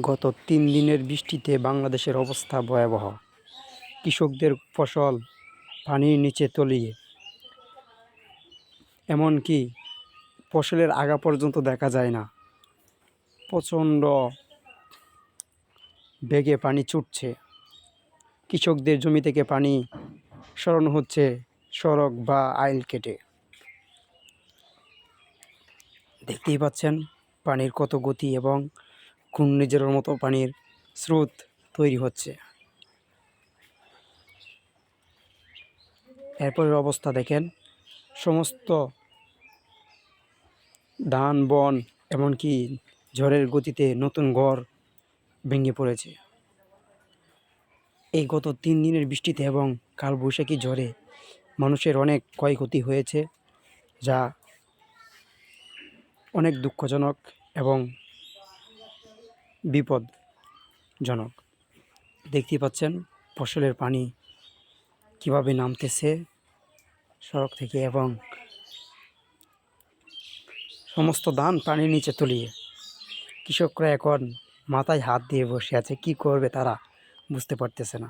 গত 3 দিনের বৃষ্টিতে বাংলাদেশের অবস্থা ভয়াবহ। কৃষকদের ফসল পানির নিচে তলিয়ে, এমনকি ফসলের আগা পর্যন্ত দেখা যায় না। প্রচণ্ড বেগে পানি ছুটছে। কৃষকদের জমি থেকে পানি সরানো হচ্ছে সড়ক বা আইল কেটে। দেখতেই পাচ্ছেন পানির কত গতি এবং ঘূর্ণিঝড়ের মতো পানির স্রোত তৈরি হচ্ছে। এরপরের অবস্থা দেখেন, সমস্ত ধান বন এমনকি ঝড়ের গতিতে নতুন ঘর ভেঙে পড়েছে। এই গত 3 দিনের বৃষ্টিতে এবং কালবৈশাখী ঝড়ে মানুষের অনেক ক্ষয়ক্ষতি হয়েছে, যা অনেক দুঃখজনক এবং বিপদজনক। দেখতেই পাচ্ছেন ফসলের পানি কিভাবে নামতেছে সড়ক থেকে এবং সমস্ত ধান পানির নিচে তলিয়ে। কৃষকরা এখন মাথায় হাত দিয়ে বসে আছে, কি করবে তারা বুঝতে পারতেছে না।